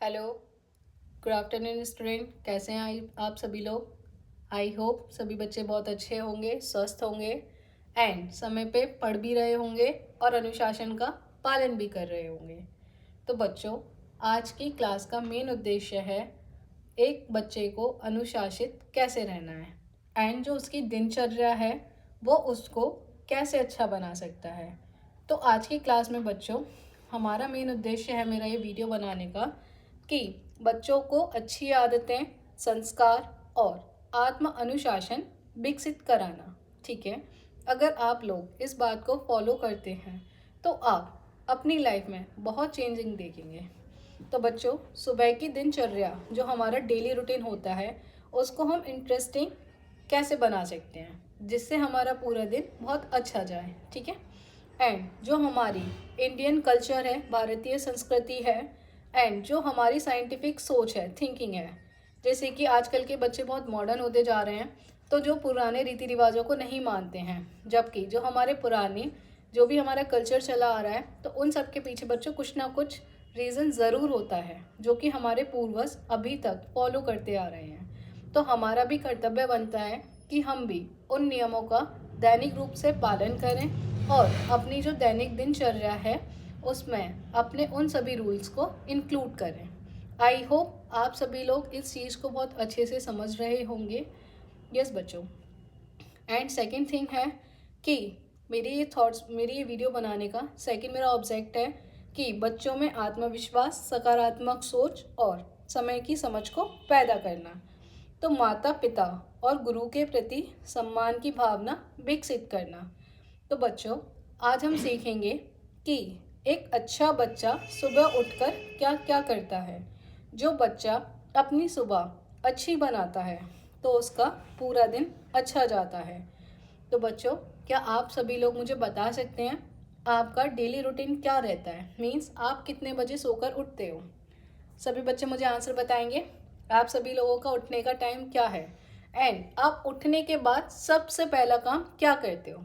Hello, good afternoon student. कैसे हैं आप सभी लोग। आई होप सभी बच्चे बहुत अच्छे होंगे, स्वस्थ होंगे एंड समय पे पढ़ भी रहे होंगे और अनुशासन का पालन भी कर रहे होंगे। तो बच्चों, आज की क्लास का मेन उद्देश्य है एक बच्चे को अनुशासित कैसे रहना है एंड जो उसकी दिनचर्या है वो उसको कैसे अच्छा बना सकता है। तो आज की क्लास में बच्चों, हमारा मेन उद्देश्य है मेरा ये वीडियो बनाने का कि बच्चों को अच्छी आदतें, संस्कार और आत्म अनुशासन विकसित कराना। ठीक है, अगर आप लोग इस बात को फॉलो करते हैं तो आप अपनी लाइफ में बहुत चेंजिंग देखेंगे। तो बच्चों, सुबह की दिनचर्या जो हमारा डेली रूटीन होता है उसको हम इंटरेस्टिंग कैसे बना सकते हैं जिससे हमारा पूरा दिन बहुत अच्छा जाए। ठीक है, एंड जो हमारी इंडियन कल्चर है, भारतीय संस्कृति है एंड जो हमारी साइंटिफिक सोच है, थिंकिंग है, जैसे कि आजकल के बच्चे बहुत मॉडर्न होते जा रहे हैं तो जो पुराने रीति रिवाजों को नहीं मानते हैं, जबकि जो हमारे पुराने जो भी हमारा कल्चर चला आ रहा है तो उन सब के पीछे बच्चों कुछ ना कुछ रीज़न ज़रूर होता है जो कि हमारे पूर्वज अभी तक फॉलो करते आ रहे हैं। तो हमारा भी कर्तव्य बनता है कि हम भी उन नियमों का दैनिक रूप से पालन करें और अपनी जो दैनिक दिनचर्या है उसमें अपने उन सभी रूल्स को इंक्लूड करें। आई होप आप सभी लोग इस चीज़ को बहुत अच्छे से समझ रहे होंगे। यस बच्चों, एंड सेकेंड थिंग है कि मेरी ये वीडियो बनाने का सेकेंड मेरा ऑब्जेक्ट है कि बच्चों में आत्मविश्वास, सकारात्मक सोच और समय की समझ को पैदा करना। तो माता पिता और गुरु के प्रति सम्मान की भावना विकसित करना। तो बच्चों, आज हम सीखेंगे कि एक अच्छा बच्चा सुबह उठकर क्या क्या करता है। जो बच्चा अपनी सुबह अच्छी बनाता है तो उसका पूरा दिन अच्छा जाता है। तो बच्चों, क्या आप सभी लोग मुझे बता सकते हैं आपका डेली रूटीन क्या रहता है, मीन्स आप कितने बजे सोकर उठते हो। सभी बच्चे मुझे आंसर बताएंगे। आप सभी लोगों का उठने का टाइम क्या है एंड आप उठने के बाद सबसे पहला काम क्या करते हो।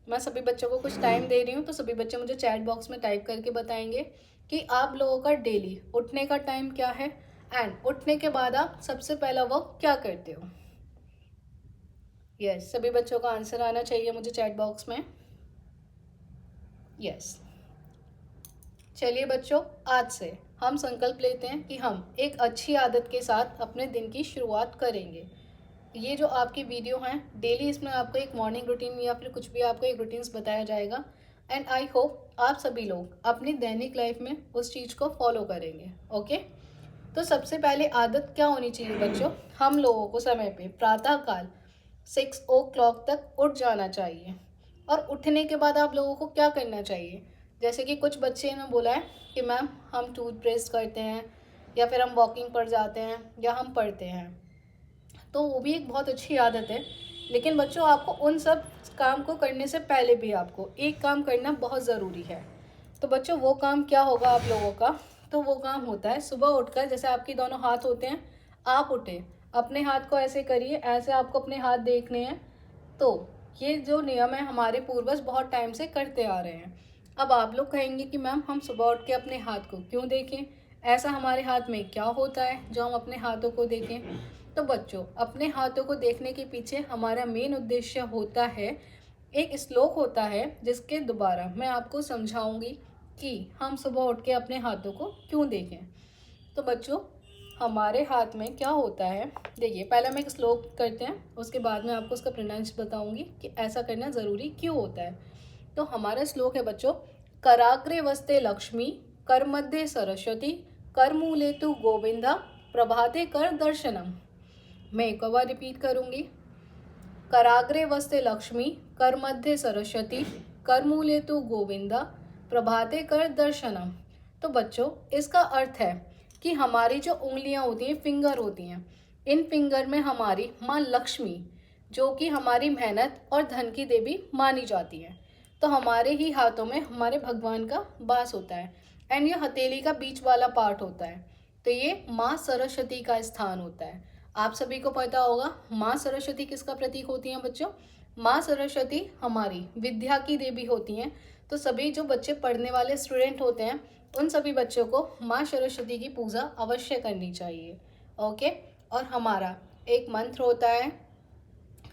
मैं सभी बच्चों को कुछ टाइम दे रही हूँ तो सभी बच्चे मुझे चैट बॉक्स में टाइप करके बताएंगे कि आप लोगों का डेली उठने का टाइम क्या है एंड उठने के बाद आप सबसे पहला वर्क क्या करते हो। यस, सभी बच्चों का आंसर आना चाहिए मुझे चैट बॉक्स में। यस, चलिए बच्चों, आज से हम संकल्प लेते हैं कि हम एक अच्छी आदत के साथ अपने दिन की शुरुआत करेंगे। ये जो आपकी वीडियो हैं डेली, इसमें आपको एक मॉर्निंग रूटीन या फिर कुछ भी आपको एक रूटीन्स बताया जाएगा एंड आई होप आप सभी लोग अपनी दैनिक लाइफ में उस चीज़ को फॉलो करेंगे। ओके, तो सबसे पहले आदत क्या होनी चाहिए बच्चों, हम लोगों को समय पे प्रातःकाल 6 o'clock तक उठ जाना चाहिए। और उठने के बाद आप लोगों को क्या करना चाहिए, जैसे कि कुछ बच्चे ने बोला है कि मैम हम टूथब्रश करते हैं या फिर हम वॉकिंग पर जाते हैं या हम पढ़ते हैं, तो वो भी एक बहुत अच्छी आदत है। लेकिन बच्चों, आपको उन सब काम को करने से पहले भी आपको एक काम करना बहुत ज़रूरी है। तो बच्चों, वो काम क्या होगा आप लोगों का, तो वो काम होता है सुबह उठकर, जैसे आपके दोनों हाथ होते हैं, आप उठे अपने हाथ को ऐसे करिए, ऐसे आपको अपने हाथ देखने हैं। तो ये जो नियम है हमारे पूर्वज बहुत टाइम से करते आ रहे हैं। अब आप लोग कहेंगे कि मैम हम सुबह उठ के अपने हाथ को क्यों देखें, ऐसा हमारे हाथ में क्या होता है जो हम अपने हाथों को देखें। तो बच्चों, अपने हाथों को देखने के पीछे हमारा मेन उद्देश्य होता है, एक श्लोक होता है जिसके दोबारा मैं आपको समझाऊंगी कि हम सुबह उठ के अपने हाथों को क्यों देखें। तो बच्चों, हमारे हाथ में क्या होता है, देखिए पहले हम एक श्लोक करते हैं, उसके बाद में आपको उसका प्रोनाउंस बताऊंगी कि ऐसा करना ज़रूरी क्यों होता है। तो हमारा श्लोक है बच्चों, कराग्रे वस्ते लक्ष्मी, कर मध्य सरस्वती, कर मूले तु गोविंदा, प्रभाते कर दर्शनम। मैं एक बार रिपीट करूंगी, कराग्रे वस्ते लक्ष्मी, कर मध्य सरस्वती, कर मूले तु गोविंदा, प्रभाते कर दर्शनम। तो बच्चों, इसका अर्थ है कि हमारी जो उंगलियां होती हैं, फिंगर होती हैं, इन फिंगर में हमारी माँ लक्ष्मी, जो कि हमारी मेहनत और धन की देवी मानी जाती है, तो हमारे ही हाथों में हमारे भगवान का वास होता है एंड ये हथेली का बीच वाला पार्ट होता है, तो ये माँ सरस्वती का स्थान होता है। आप सभी को पता होगा माँ सरस्वती किसका प्रतीक होती हैं बच्चों, माँ सरस्वती हमारी विद्या की देवी होती हैं। तो सभी जो बच्चे पढ़ने वाले स्टूडेंट होते हैं उन सभी बच्चों को माँ सरस्वती की पूजा अवश्य करनी चाहिए। ओके। और हमारा एक मंत्र होता है,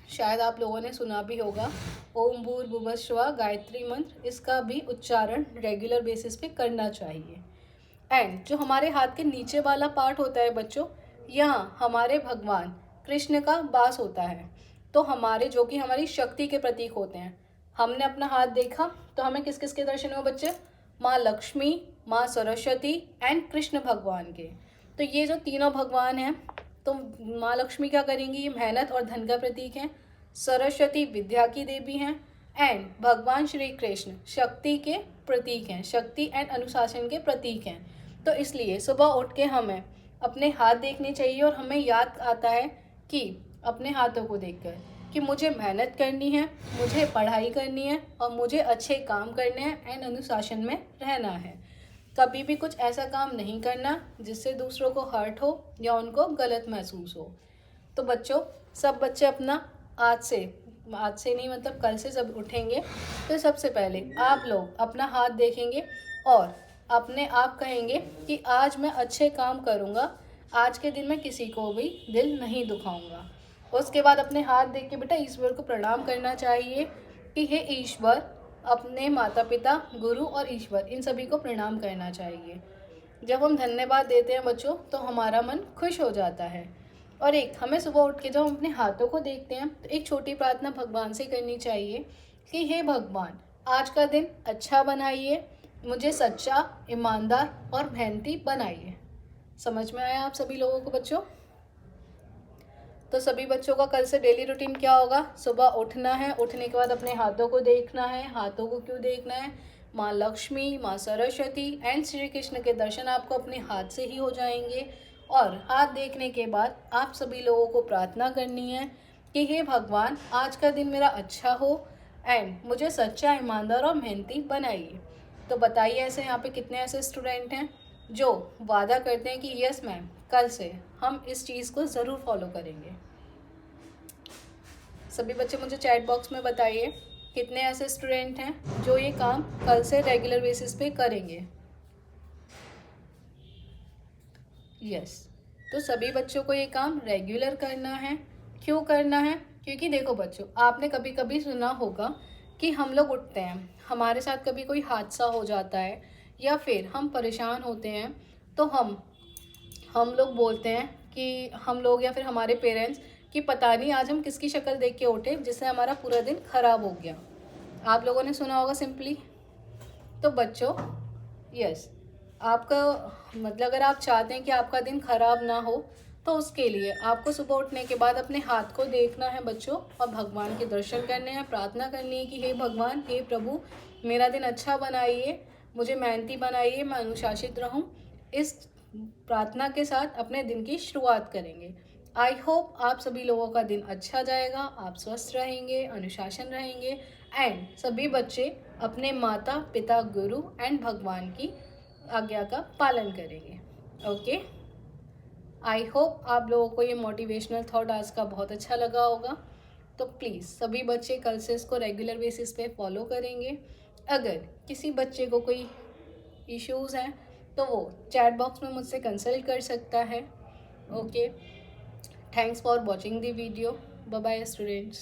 शायद आप लोगों ने सुना भी होगा, ओम भूर्भुवः स्वः गायत्री मंत्र। इसका भी उच्चारण रेगुलर बेसिस पे करना चाहिए। एंड जो हमारे हाथ के नीचे वाला पार्ट होता है बच्चों, यहाँ हमारे भगवान कृष्ण का वास होता है। तो हमारे जो कि हमारी शक्ति के प्रतीक होते हैं, हमने अपना हाथ देखा तो हमें किस किस के दर्शन हुए बच्चे? माँ लक्ष्मी, माँ सरस्वती एंड कृष्ण भगवान के। तो ये जो तीनों भगवान हैं, तो माँ लक्ष्मी क्या करेंगी? ये मेहनत और धन का प्रतीक है। सरस्वती विद्या की देवी हैं। एंड भगवान श्री कृष्ण शक्ति के प्रतीक हैं, शक्ति एंड अनुशासन के प्रतीक हैं। तो इसलिए सुबह उठ के हमें अपने हाथ देखने चाहिए और हमें याद आता है कि अपने हाथों को देखकर कि मुझे मेहनत करनी है, मुझे पढ़ाई करनी है और मुझे अच्छे काम करने हैं एंड अनुशासन में रहना है। कभी भी कुछ ऐसा काम नहीं करना जिससे दूसरों को हर्ट हो या उनको गलत महसूस हो। तो बच्चों, सब बच्चे अपना आज से नहीं मतलब कल से सब उठेंगे तो सबसे पहले आप लोग अपना हाथ देखेंगे और अपने आप कहेंगे कि आज मैं अच्छे काम करूँगा, आज के दिन मैं किसी को भी दिल नहीं दुखाऊंगा। उसके बाद अपने हाथ देख के बेटा ईश्वर को प्रणाम करना चाहिए कि हे ईश्वर, अपने माता पिता, गुरु और ईश्वर इन सभी को प्रणाम करना चाहिए। जब हम धन्यवाद देते हैं बच्चों तो हमारा मन खुश हो जाता है। और एक हमें सुबह उठ के जब हम अपने हाथों को देखते हैं तो एक छोटी प्रार्थना भगवान से करनी चाहिए कि हे भगवान, आज का दिन अच्छा बनाइए, मुझे सच्चा, ईमानदार और मेहनती बनाइए। समझ में आया आप सभी लोगों को बच्चों? तो सभी बच्चों का कल से डेली रूटीन क्या होगा? सुबह उठना है, उठने के बाद अपने हाथों को देखना है। हाथों को क्यों देखना है? माँ लक्ष्मी, माँ सरस्वती एंड श्री कृष्ण के दर्शन आपको अपने हाथ से ही हो जाएंगे। और हाथ देखने के बाद आप सभी लोगों को प्रार्थना करनी है कि हे भगवान, आज का दिन मेरा अच्छा हो एंड मुझे सच्चा, ईमानदार और मेहनती बनाइए। तो बताइए ऐसे यहाँ पे कितने ऐसे स्टूडेंट हैं जो वादा करते हैं कि यस मैम, कल से हम इस चीज़ को ज़रूर फॉलो करेंगे। सभी बच्चे मुझे चैट बॉक्स में बताइए कितने ऐसे स्टूडेंट हैं जो ये काम कल से रेगुलर बेसिस पे करेंगे। यस। तो सभी बच्चों को ये काम रेगुलर करना है। क्यों करना है? क्योंकि देखो बच्चों, आपने कभी कभी सुना होगा कि हम लोग उठते हैं, हमारे साथ कभी कोई हादसा हो जाता है या फिर हम परेशान होते हैं तो हम लोग बोलते हैं कि हम लोग या फिर हमारे पेरेंट्स कि पता नहीं आज हम किसकी शक्ल देख के उठे जिससे हमारा पूरा दिन खराब हो गया। आप लोगों ने सुना होगा सिंपली। तो बच्चों, यस, आपका मतलब अगर आप चाहते हैं कि आपका दिन खराब ना हो तो उसके लिए आपको सुबह उठने के बाद अपने हाथ को देखना है बच्चों और भगवान के दर्शन करने हैं, प्रार्थना करनी है कि हे भगवान, हे प्रभु, मेरा दिन अच्छा बनाइए, मुझे मेहनती बनाइए, मैं अनुशासित रहूं। इस प्रार्थना के साथ अपने दिन की शुरुआत करेंगे। आई होप आप सभी लोगों का दिन अच्छा जाएगा, आप स्वस्थ रहेंगे, अनुशासन रहेंगे एंड सभी बच्चे अपने माता पिता, गुरु एंड भगवान की आज्ञा का पालन करेंगे। ओके। आई होप आप लोगों को ये मोटिवेशनल थॉट आज का बहुत अच्छा लगा होगा। तो प्लीज़ सभी बच्चे कल से इसको रेगुलर बेसिस पे फॉलो करेंगे। अगर किसी बच्चे को कोई इश्यूज़ हैं तो वो चैट बॉक्स में मुझसे कंसल्ट कर सकता है। Okay, thanks for watching the video. Bye bye students.